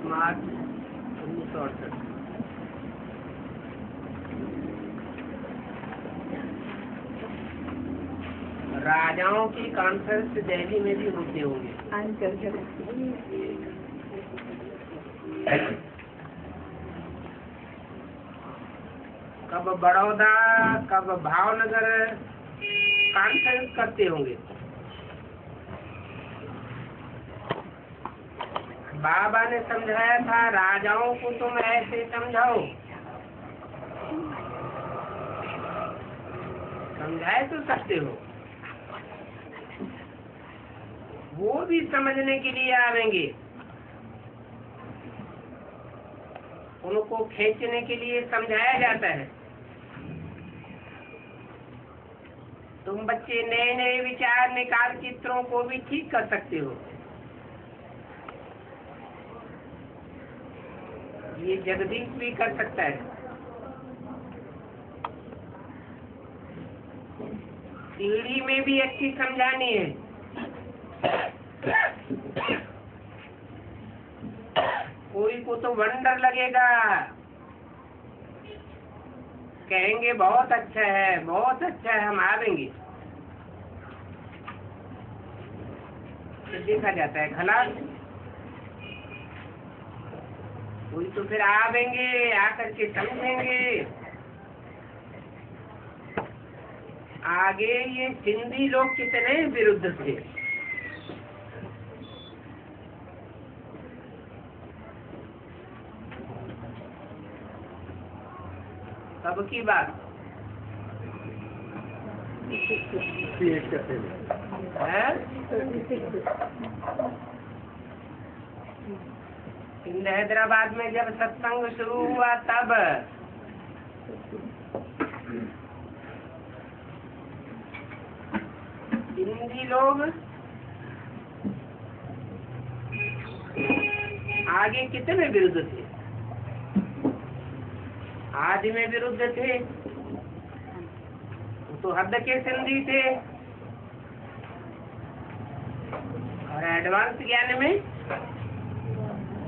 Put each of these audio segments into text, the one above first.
मार्च 1968। राजाओं की कॉन्फ्रेंस दिल्ली में भी होते होंगे। कब बड़ौदा, कब भावनगर कॉन्फ्रेंस करते होंगे। बाबा ने समझाया था, राजाओं को तुम ऐसे समझाओ। समझाए तो सकते हो, वो भी समझने के लिए आवेंगे। उनको खींचने के लिए समझाया जाता है। तुम बच्चे नए नए विचार निकाल चित्रों को भी ठीक कर सकते हो। ये जगदीश भी कर सकता है। सीढ़ी में भी अच्छी समझानी है। कोई को तो वंडर लगेगा, कहेंगे बहुत अच्छा है, बहुत अच्छा है, हम आवेंगे। तो देखा जाता है खलास। कोई तो फिर आवेंगे, आकर के समझेंगे। आगे ये सिंधी लोग कितने विरुद्ध थे। सबकी बात है? सिंध हैदराबाद में जब सत्संग शुरू हुआ तब हिंदी लोग आगे कितने विरुद्ध थे, आदि में विरुद्ध थे, तो हद के सिंधी थे, और एडवांस ज्ञान में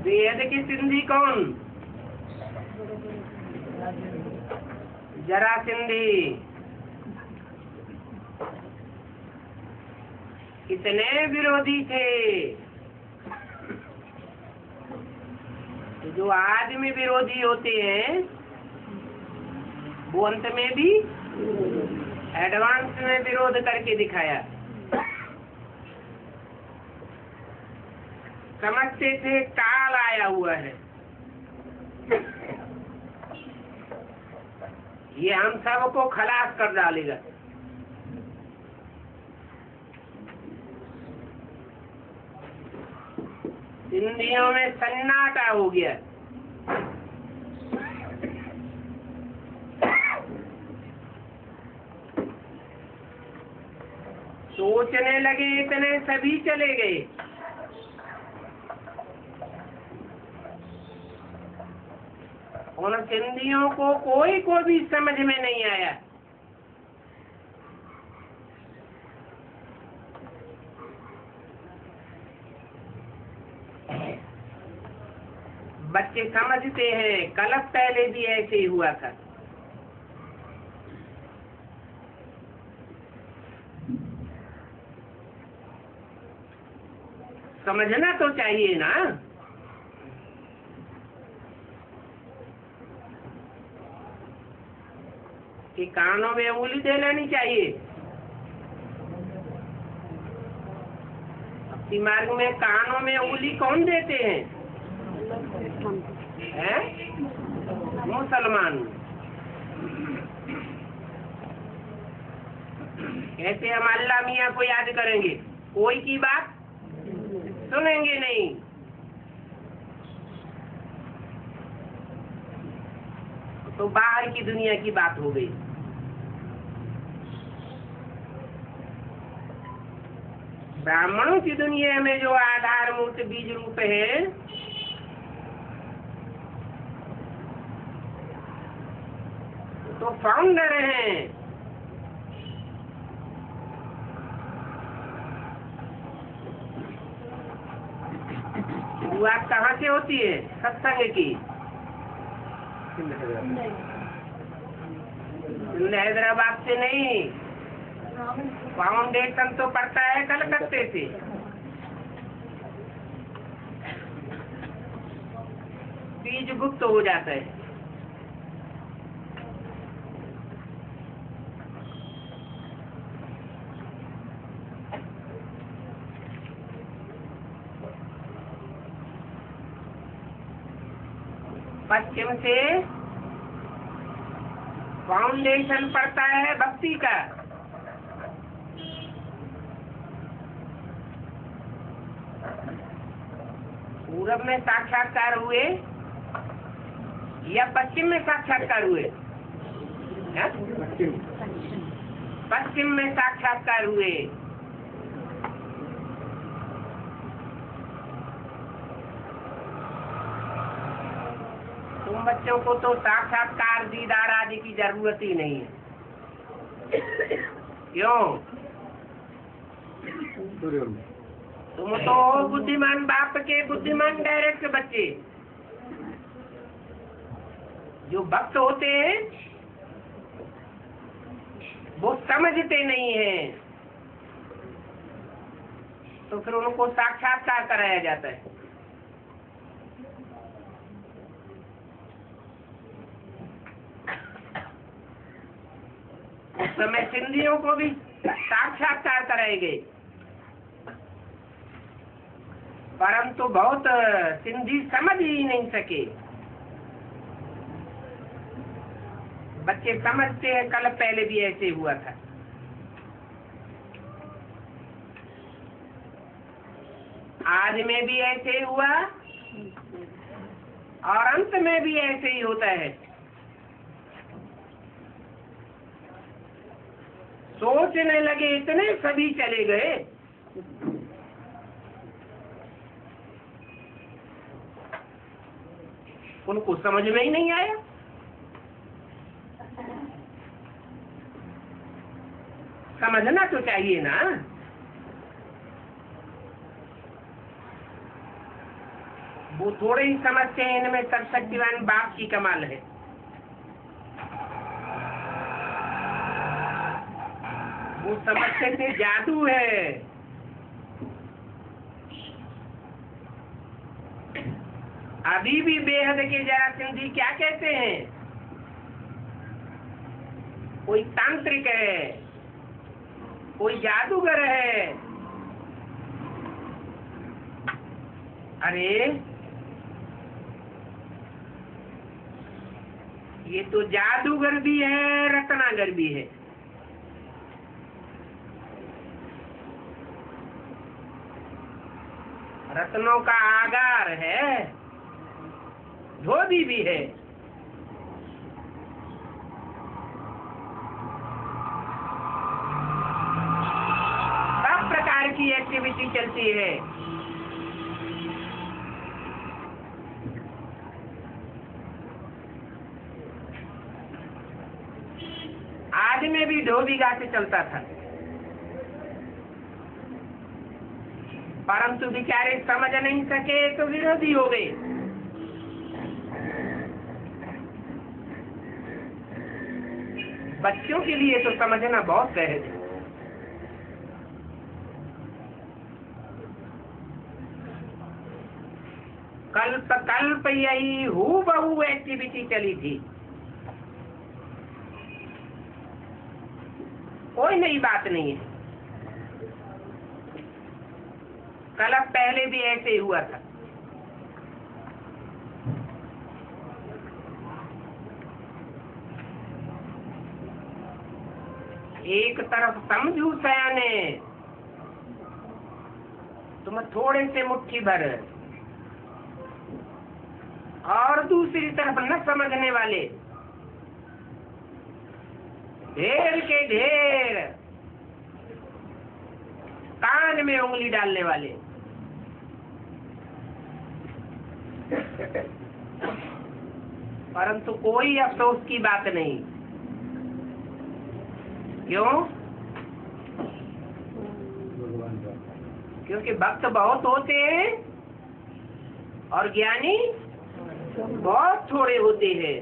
वेद के सिंधी कौन? जरा सिंधी। कितने विरोधी थे। तो जो आदमी विरोधी होते हैं वो अंत में भी एडवांस में विरोध करके दिखाया। समझते थे काल आया हुआ है, ये हम सबको खलास कर डालेगा। सिंधियों में सन्नाटा हो गया। सोचने लगे इतने सभी चले गए। उन सिंधियों को कोई को भी समझ में नहीं आया। बच्चे समझते हैं कल पहले भी ऐसे ही हुआ था। समझना तो चाहिए ना। कि कानों में उंगली देना नहीं चाहिए। भक्ति मार्ग में कानों में उंगली कौन देते हैं? मुसलमान। कहते हम अल्लाह मियाँ को याद करेंगे, कोई की बात सुनेंगे नहीं। तो बाहर की दुनिया की बात हो गई। ब्राह्मणों की दुनिया में जो आधार मूर्त बीज रूप है, तो फाउंडर हैं। शुरुआत कहाँ से होती है सत्संग की? सिंध हैदराबाद से नहीं, फाउंडेशन तो पड़ता है कलकत्ते से। बीज गुप्त हो जाता है। पश्चिम से फाउंडेशन पड़ता है भक्ति का। पूरब में साक्षात्कार हुए या पश्चिम में साक्षात्कार हुए? पश्चिम में साक्षात्कार हुए। तुम बच्चों को तो साक्षात्कार दीदार आदि की जरूरत ही नहीं है। क्यों? तुम तो बुद्धिमान बाप के बुद्धिमान डायरेक्ट बच्चे। जो भक्त होते हैं वो समझते नहीं हैं, तो फिर उनको साक्षात्कार कराया जाता है। उस समय सिंधियों को भी साक्षात्कार कराए गए, परंतु बहुत सिंधी समझ ही नहीं सके। बच्चे समझते हैं कल पहले भी ऐसे हुआ था। आदि में भी ऐसे ही हुआ और अंत में भी ऐसे ही होता है। सोचने लगे इतने सभी चले गए। उनको समझ में ही नहीं आया। समझना तो चाहिए ना। वो थोड़े ही समझते हैं इनमें सर्वशक्तिवान बाप की कमाल है। वो समझते थे जादू है। अभी भी बेहद के जरासंधी क्या कहते हैं? कोई तांत्रिक है, कोई जादूगर है। अरे ये तो जादूगर भी है, रत्नागर भी है। रत्नों का आगार है, धोबी भी है। सब प्रकार की एक्टिविटी चलती है। आज में भी धोबी गाते चलता था, परंतु बेचारे समझ नहीं सके तो विरोधी हो गए। बच्चों के लिए तो समझना बहुत सहज है। कल्प कल्प यही हूबहू एक्टिविटी चली थी। कोई नई बात नहीं है। कल्प पहले भी ऐसे ही हुआ था। एक तरफ समझू सयाने, तुम थोड़े से मुट्ठी भर, और दूसरी तरफ न समझने वाले ढेर के ढेर, कान में उंगली डालने वाले। परंतु कोई अफसोस की बात नहीं। क्यों? क्योंकि भक्त बहुत होते हैं और ज्ञानी बहुत थोड़े होते हैं।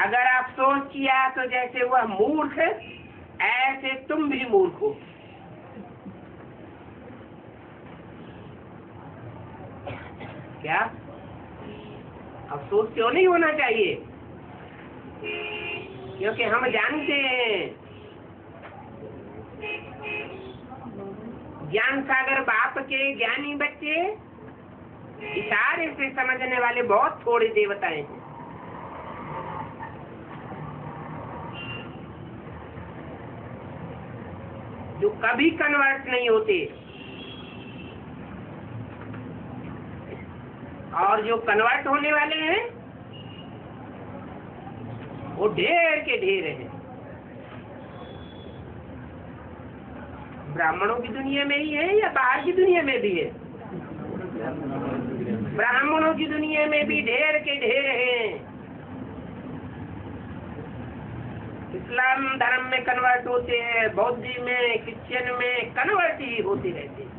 अगर आप सोच किया तो जैसे वह मूर्ख, ऐसे तुम भी मूर्ख हो। क्या अफसोस क्यों नहीं होना चाहिए? क्योंकि हम जानते हैं ज्ञान सागर बाप के ज्ञानी बच्चे इशारे से समझने वाले बहुत थोड़े देवताएं हैं। जो कभी कन्वर्ट नहीं होते, और जो कन्वर्ट होने वाले हैं वो ढेर के ढेर हैं। ब्राह्मणों की दुनिया में ही है या बाहर की दुनिया में भी है? ब्राह्मणों की दुनिया में भी ढेर के ढेर हैं। इस्लाम धर्म में कन्वर्ट होते हैं, बौद्ध में, क्रिश्चियन में कन्वर्ट ही होते रहते हैं।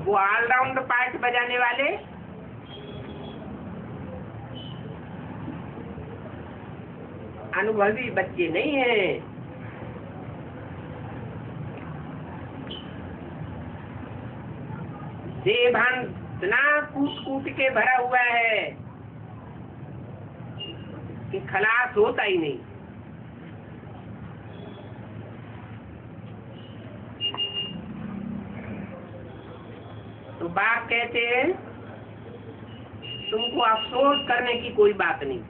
वो ऑलराउंड पार्ट बजाने वाले अनुभवी बच्चे नहीं हैं। देभान इतना कूट कूट के भरा हुआ है कि खलास होता ही नहीं। तो बाप कहते हैं तुमको अफसोस करने की कोई बात नहीं।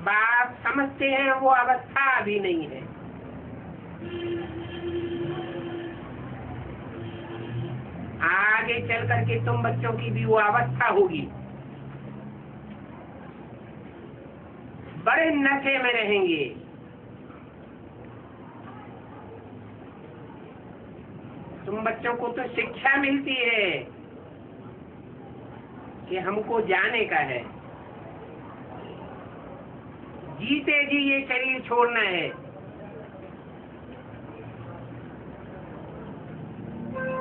बाप समझते हैं वो अवस्था अभी नहीं है। आगे चल करके तुम बच्चों की भी वो अवस्था होगी, बड़े नशे में रहेंगे। तुम बच्चों को तो शिक्षा मिलती है कि हमको जाने का है, जीते जी ये शरीर छोड़ना है।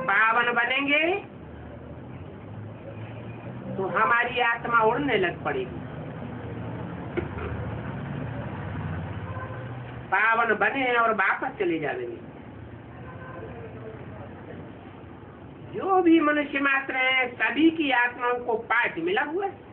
पावन बनेंगे तो हमारी आत्मा उड़ने लग पड़ेगी। पावन बने और वापस चले जाएंगे। जो भी मनुष्य मात्र है सभी की आत्माओं को पाठ मिला हुआ है।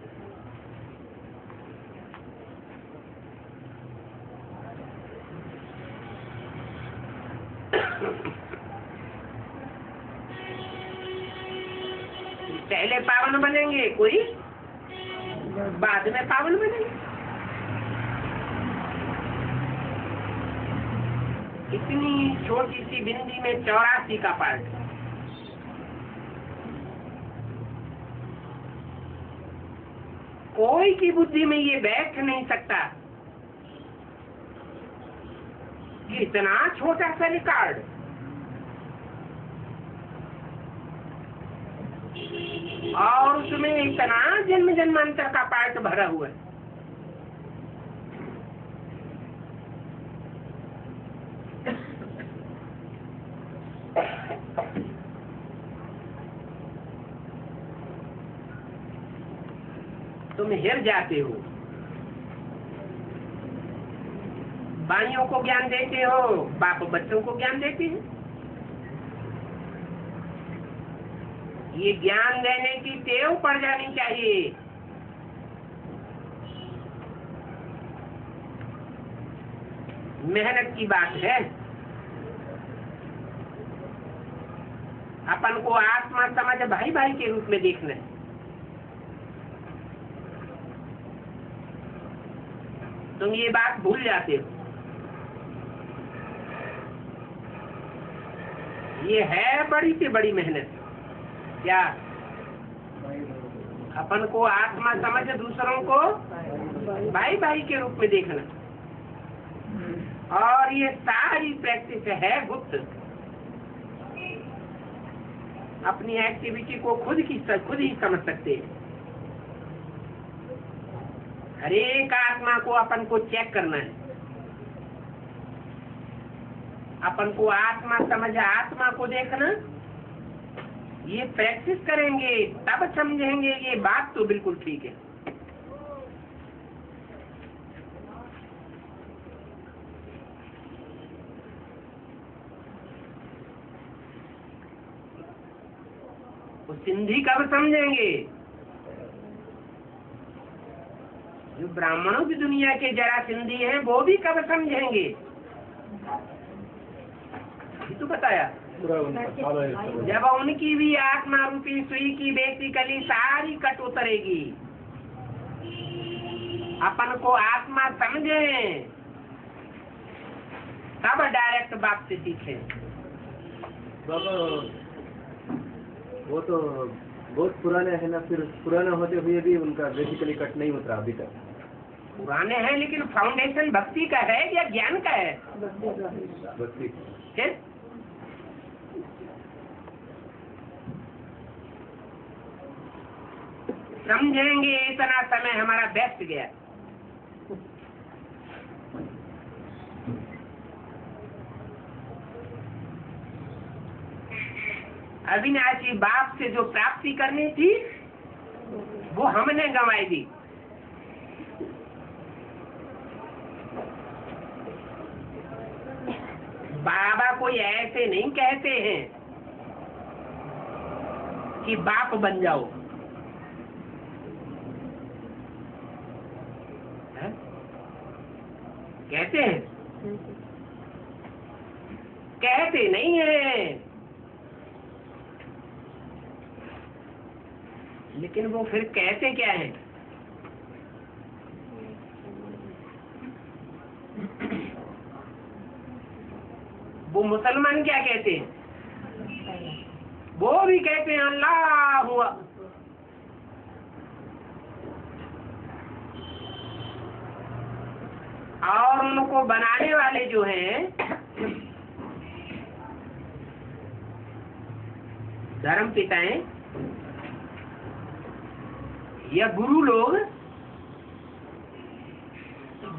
पहले पावन बनेंगे, कोई बाद में पावन बनेंगे। इतनी छोटी सी बिंदी में 84 का पार्ट। कोई की बुद्धि में ये बैठ नहीं सकता कि इतना छोटा सा रिकॉर्ड, और उसमें इतना जन्म जन्मांतर का पार्ट भरा हुआ है। तुम हिर जाते हो, बाइयों को ज्ञान देते हो, बाप बच्चों को ज्ञान देते हैं। ये ज्ञान देने की टेव पड़ जानी चाहिए। मेहनत की बात है। अपन को आत्मा समझ भाई भाई के रूप में देखना है। तुम ये बात भूल जाते हो। ये है बड़ी से बड़ी मेहनत। क्या अपन को आत्मा समझ दूसरों को भाई भाई के रूप में देखना, और ये सारी प्रैक्टिस है गुप्त। अपनी एक्टिविटी को खुद ही समझ सकते हैं। हर एक आत्मा को अपन को चेक करना है। अपन को आत्मा समझ आत्मा को देखना, ये प्रैक्टिस करेंगे तब समझेंगे। ये बात तो बिल्कुल ठीक है। वो सिंधी कब समझेंगे? जो ब्राह्मणों की दुनिया के जरा सिंधी हैं वो भी कब समझेंगे? तो बताया जब उनकी भी आत्मा रूपी सुई की बेसिकली सारी कट उतरेगी। अपन को आत्मा समझे तब डायरेक्ट बात से सीखे। वो तो बहुत पुराने हैं ना, फिर पुराना होते हुए भी उनका बेसिकली कट नहीं उतरा अभी तक। पुराने हैं लेकिन फाउंडेशन भक्ति का है या ज्ञान का है? भक्ति। फिर समझेंगे। इतना समय हमारा व्यस्त गया। अविनाशी बाप से जो प्राप्ति करनी थी वो हमने गंवाई दी। बाबा कोई ऐसे नहीं कहते हैं कि बाप बन जाओ। है? कहते हैं? कहते नहीं है, लेकिन वो फिर कहते क्या है? वो मुसलमान क्या कहते हैं? वो भी कहते हैं अल्लाह हुआ। और उनको बनाने वाले जो हैं धर्म पिताएं या गुरु लोग,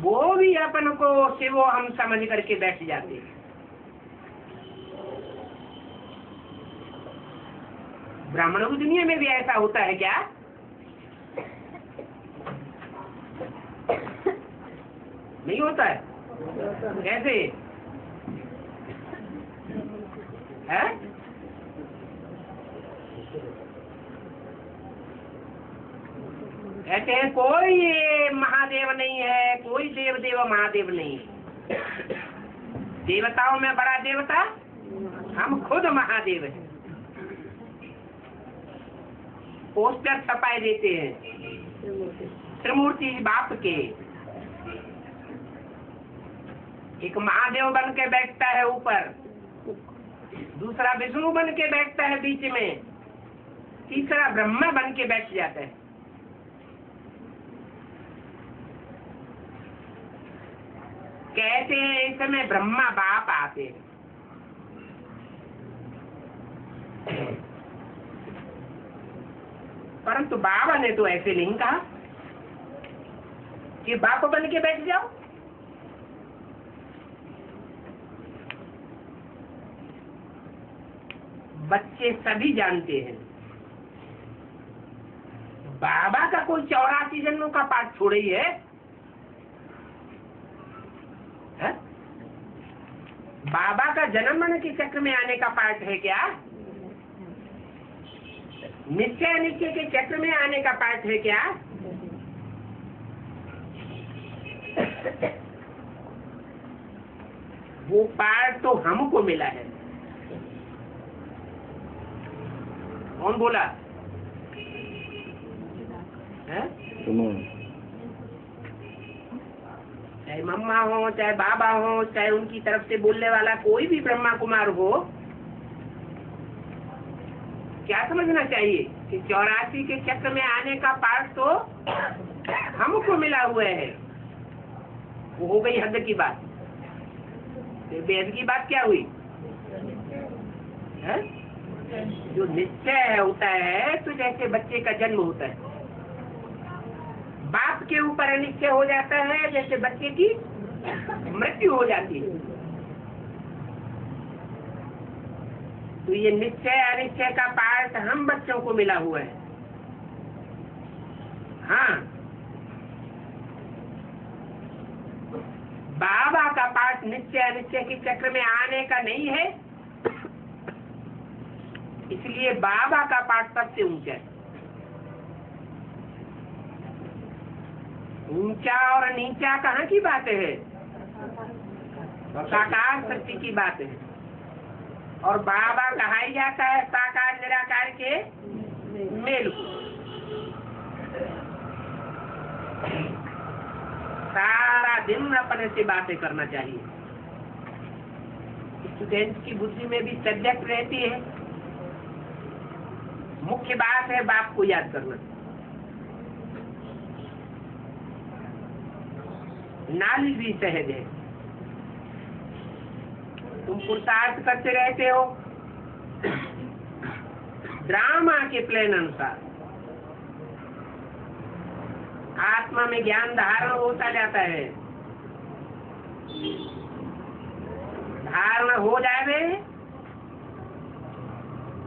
वो भी अपन को से वो हम समझ करके बैठ जाते हैं। ब्राह्मणों की दुनिया में भी ऐसा होता है क्या? नहीं होता है? कैसे है? कहते हैं कोई ये महादेव नहीं है, कोई देव देव महादेव नहीं है। देवताओं में बड़ा देवता हम खुद महादेव हैं। पोस्टर छपाए देते हैं त्रिमूर्ति बाप के। एक महादेव बन के बैठता है ऊपर, दूसरा विष्णु बन के बैठता है बीच में, तीसरा ब्रह्मा बन के बैठ जाता है। कहते हैं इस समय ब्रह्मा बाप आते हैं। परंतु बाबा ने तो ऐसे नहीं कहा कि बाप बन के बैठ जाओ। बच्चे सभी जानते हैं बाबा का कोई 84 जन्मों का पाठ छोड़े ही है? बाबा का जन्म मरण के चक्र में आने का पाठ है क्या? निश्चय निश्चय के चक्र में आने का पाठ है क्या? वो पाठ तो हमको मिला है। कौन बोला है? चाहे मम्मा हो, चाहे बाबा हो, चाहे उनकी तरफ से बोलने वाला कोई भी ब्रह्मा कुमार हो, क्या समझना चाहिए कि 84 के चक्र में आने का पाठ तो हमको मिला हुआ है। वो हो गई हद की बात। फिर बेहद की बात क्या हुई है? जो निश्चय होता है तो जैसे बच्चे का जन्म होता है, बाप के ऊपर निश्चय हो जाता है, जैसे बच्चे की मृत्यु हो जाती है। तो ये निश्चय अनिश्चय का पाठ हम बच्चों को मिला हुआ है। हाँ, बाबा का पाठ निश्चय अनिश्चय के चक्र में आने का नहीं है, इसलिए बाबा का पाठ सबसे ऊंचा है। ऊंचा और नीचा कहाँ की बात है? साकार शक्ति की बात है। और बाबा कहा ही जाता है साकार निराकार के मेल को। सारा दिन अपने से बातें करना चाहिए। स्टूडेंट की बुद्धि में भी सब्जेक्ट रहती है। मुख्य बात है बाप को याद करना। नाली भी सहज है। तुम पुरुषार्थ करते रहते हो ड्रामा के प्लान अनुसार, आत्मा में ज्ञान धारण होता जाता है। धारण हो जाए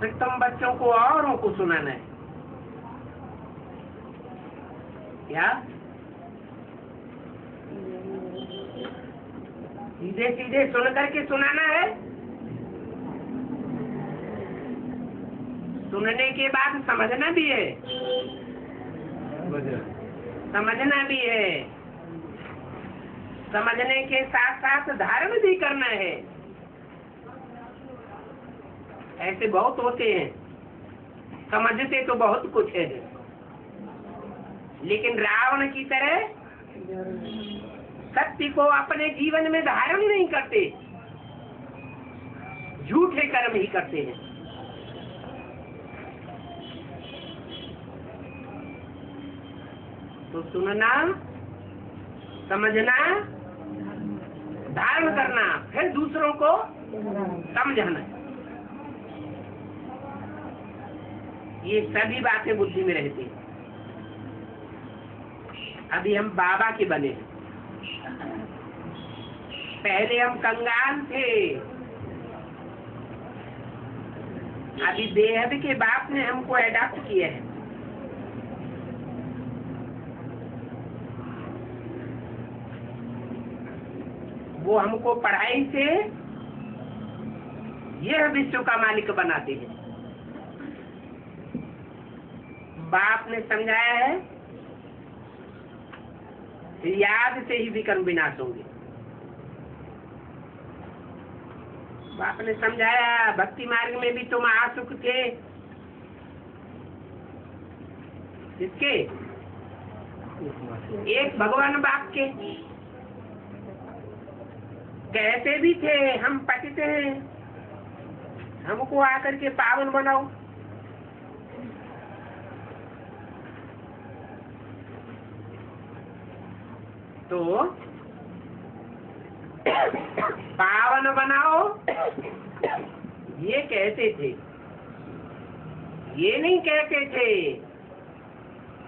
फिर तुम बच्चों को औरों को सुनाना है। क्या सीधे सीधे सुन करके सुनाना है? सुनने के बाद समझना भी है, समझना भी है, समझने के साथ साथ धारण भी करना है। ऐसे बहुत होते हैं, समझते तो बहुत कुछ है, लेकिन रावण की तरह सत्य को अपने जीवन में धारण नहीं करते। झूठे कर्म ही करते हैं। तो सुनना, समझना, धारण करना, फिर दूसरों को समझाना, ये सभी बातें बुद्धि में रहती हैं। अभी हम बाबा के बने हैं, पहले हम कंगाल थे, अभी बेहद के बाप ने हमको एडॉप्ट किया है। वो हमको पढ़ाई से यह विश्व का मालिक बनाते हैं। बाप ने समझाया है, याद से ही विकर्म विनाश होंगे। बाप ने समझाया, भक्ति मार्ग में भी तुम आसुक थे, किसके? एक भगवान बाप के। कहते भी थे हम पतित हैं, हमको आकर के पावन बनाओ। तो पावन बनाओ ये कहते थे, ये नहीं कहते थे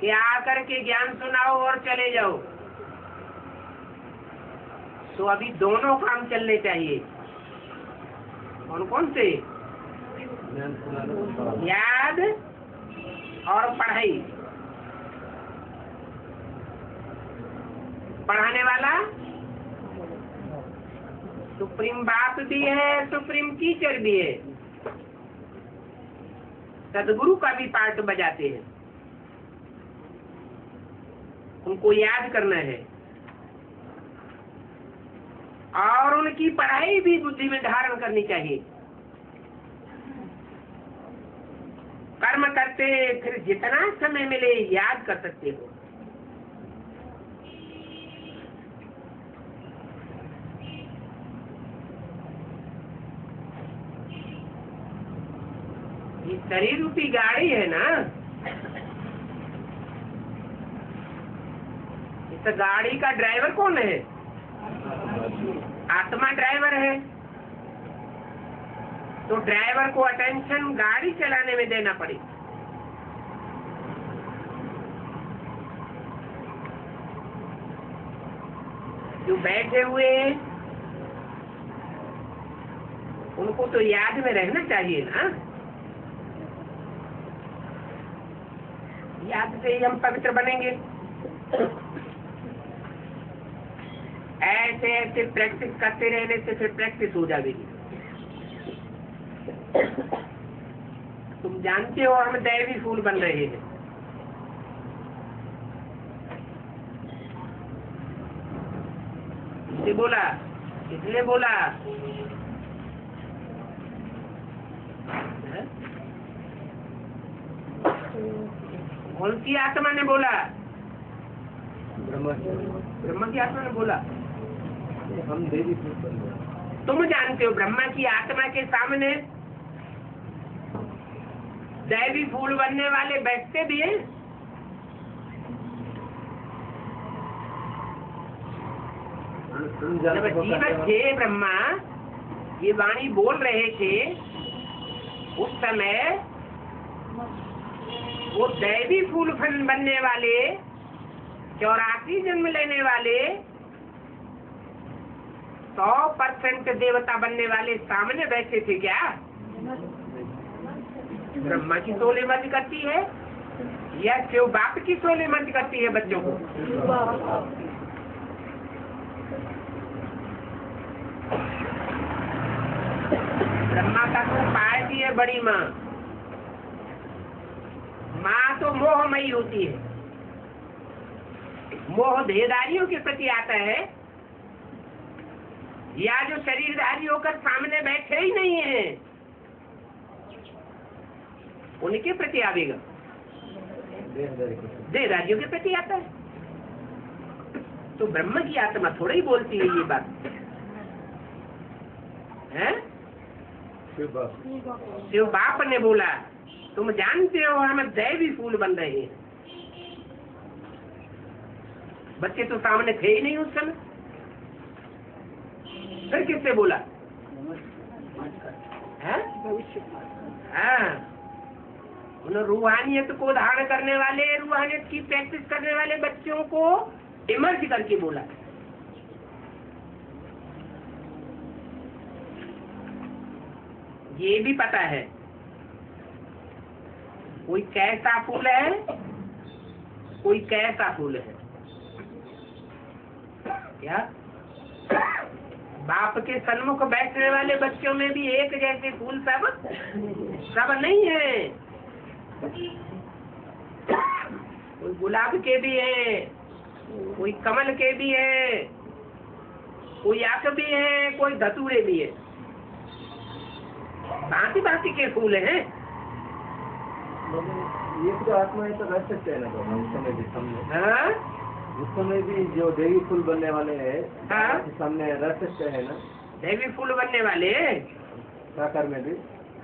कि आकर के ज्ञान सुनाओ और चले जाओ। तो अभी दोनों काम चलने चाहिए। कौन कौन से? याद और पढ़ाई। पढ़ाने वाला सुप्रीम बाप भी है, सुप्रीम टीचर भी है, सदगुरु का भी पार्ट बजाते हैं। उनको याद करना है और उनकी पढ़ाई भी बुद्धि में धारण करनी चाहिए। कर्म करते फिर जितना समय मिले याद कर सकते हो। ये शरीर रूपी गाड़ी है ना, इस गाड़ी का ड्राइवर कौन है? आत्मा ड्राइवर है। तो ड्राइवर को अटेंशन गाड़ी चलाने में देना पड़े। जो बैठे हुए उनको तो याद में रहना चाहिए ना। याद से ही हम पवित्र बनेंगे। ऐसे ऐसे प्रैक्टिस करते रहने से फिर प्रैक्टिस हो जाएगी। तुम जानते हो हम दैवी फूल बन रहे हैं। किसने बोला? किसने बोला? कौन सी आत्मा ने बोला? ब्रह्मा की आत्मा ने बोला। हम देवी फूल बन रहे। तुम जानते हो ब्रह्मा की आत्मा के सामने दैवी फूल बनने वाले बैठते भी हैं। जब जीवत थे ब्रह्मा, ये वाणी बोल रहे थे, उस समय वो दैवी फूल बनने वाले, 84 जन्म लेने वाले, 100% देवता बनने वाले सामने बैठे थे क्या? ब्रह्मा की सोले मर्ज करती है या शिव बाप की सोले मर्ज करती है बच्चों को? ब्रह्मा का तो पार्टी है बड़ी माँ। माँ तो मोहमयी होती है। मोह देहधारियों के प्रति आता है या जो शरीरधारी होकर सामने बैठे ही नहीं है उनके प्रति आवेगा। देहधारियों के प्रति आता है। तो ब्रह्म की आत्मा थोड़ा ही बोलती है ये बात है। शिव बाप ने बोला, तुम जानते हो हम दैवी फूल बन रहे हैं। बच्चे तो सामने थे ही नहीं उस समय, फिर किससे बोला? हाँ, उन रूहानियत को धारण करने वाले, रूहानियत की प्रैक्टिस करने वाले बच्चों को इमर्ज करके बोला। ये भी पता है कोई कैसा फूल है, कोई कैसा फूल है। क्या बाप के सन्मुख बैठने वाले बच्चों में भी एक जैसे फूल सब नहीं है। कोई गुलाब के भी है, कोई कमल के भी है, कोई आक भी है, कोई धतूरे भी है। भांति भांति के फूल हैं। ये तो आत्मा तो रह सकते हैं ना, तो उस समय भी सामने, हाँ? उस समय भी जो देवी फूल बनने वाले हैं, हाँ? सामने रह सकते हैं ना, दैवी फूल बनने वाले साकार में भी।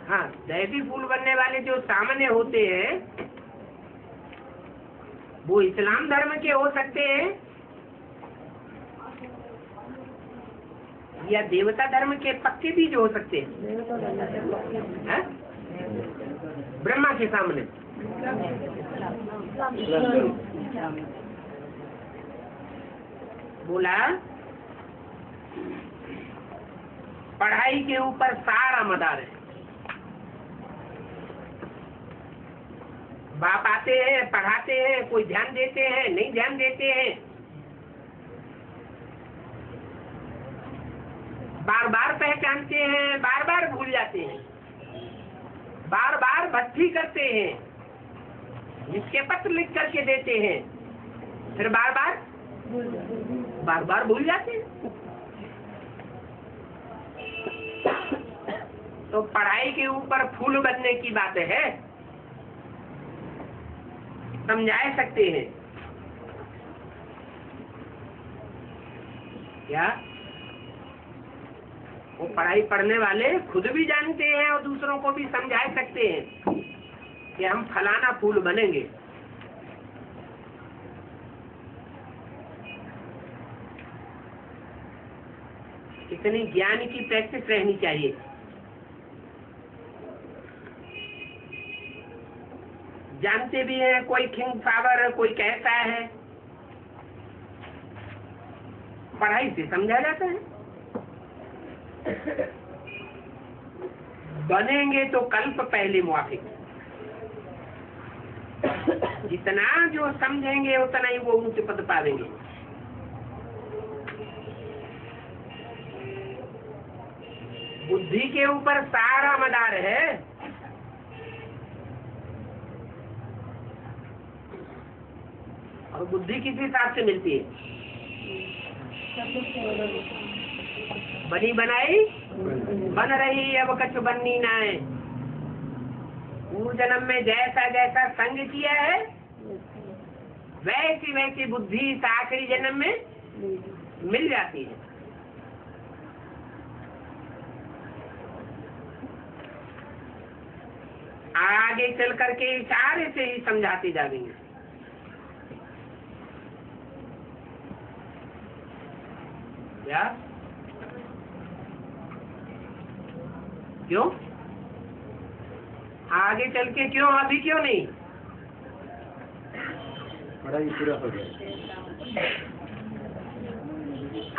हाँ, दैवी फूल बनने वाले जो सामान्य होते हैं वो इस्लाम धर्म के हो सकते हैं या देवता धर्म के पक्के बीज हो सकते हैं। ब्रह्मा के सामने बोला, पढ़ाई के ऊपर सारा मदार है। बाप आते हैं, पढ़ाते हैं, कोई ध्यान देते हैं, नहीं ध्यान देते हैं, बार बार पहचानते हैं, बार बार भूल जाते हैं, बार बार भक्ति करते हैं, जिसके पत्र लिख करके देते हैं, फिर बार बार भूल जाते हैं। तो पढ़ाई के ऊपर फूल बनने की बात है, समझा सकते हैं क्या? वो पढ़ाई पढ़ने वाले खुद भी जानते हैं और दूसरों को भी समझा सकते हैं कि हम फलाना फूल बनेंगे। इतनी ज्ञान की प्रैक्टिस रहनी चाहिए। जानते भी हैं कोई किंग पावर, कोई कहता है, पढ़ाई से समझा जाता है। बनेंगे तो कल्प पहले मुआफिक, जितना जो समझेंगे उतना ही वो ऊंचे पद पावेंगे। बुद्धि के ऊपर सारा मदार है। और बुद्धि किस हिसाब से मिलती है? बनी बनाई बन रही, अब कछ बननी ना है। पूर्व जन्म में जैसा जैसा संग किया है वैसी वैसी बुद्धि इस आखिरी जन्म में मिल जाती है। आगे चल करके इशारे से ही समझाते जाएंगे। क्या? क्यों? आगे चल के क्यों, अभी क्यों नहीं? पढ़ाई पूरा हो जाए।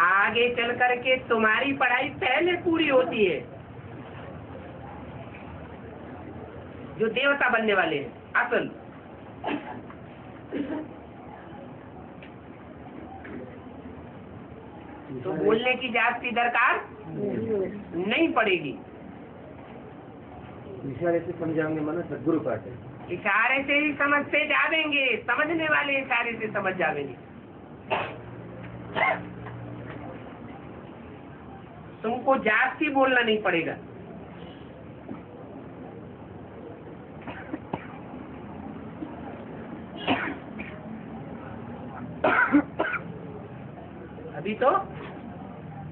आगे चल करके तुम्हारी पढ़ाई पहले पूरी होती है। जो देवता बनने वाले हैं असल, तो बोलने की जाती दरकार नहीं पड़ेगी। इशारे से समझाएंगे माना सदगुरु पाठ है। इशारे से ही समझते जावेंगे, समझने वाले इशारे से समझ जावेंगे। तुमको जास्ती बोलना नहीं पड़ेगा। अभी तो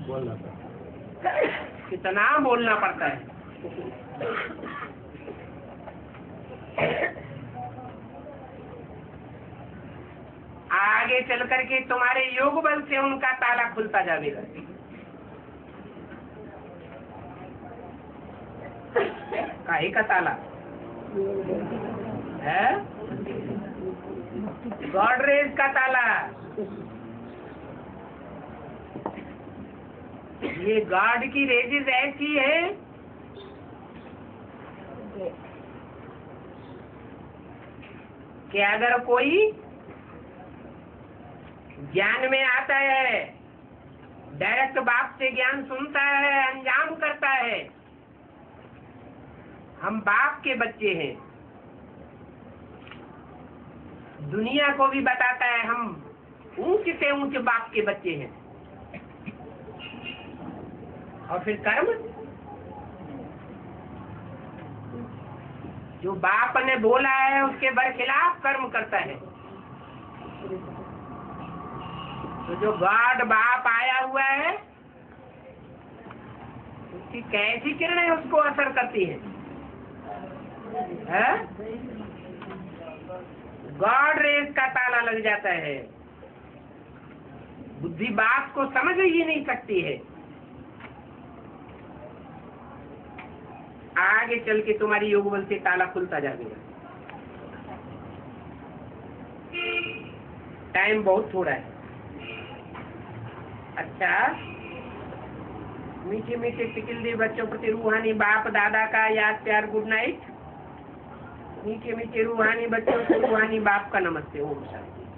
बोलना कितना बोलना पड़ता है। आगे चल करके तुम्हारे योग बल से उनका ताला खुलता जाएगा। काहे का ताला है? गॉडरेज का ताला। ये गॉड की रेजेस ऐसी है कि अगर कोई ज्ञान में आता है, डायरेक्ट बाप से ज्ञान सुनता है, अंजाम करता है, हम बाप के बच्चे हैं, दुनिया को भी बताता है हम ऊंच से ऊंच बाप के बच्चे हैं। और फिर कर्म, जो बाप ने बोला है उसके बरखिलाफ कर्म करता है। तो जो गॉड बाप आया हुआ है, उसकी कैसी किरणें उसको असर करती हैं? गॉड रेस का ताला लग जाता है। बुद्धि बात को समझ ही नहीं सकती है। आगे चल के तुम्हारी योग बल से ताला खुलता जाएगा। टाइम बहुत थोड़ा है। अच्छा, मीठे मीठे टिकिल दे बच्चों प्रति रूहानी बाप दादा का याद प्यार गुड नाइट। मीठे मीठे रूहानी बच्चों को रूहानी बाप का नमस्ते। ओम शांति।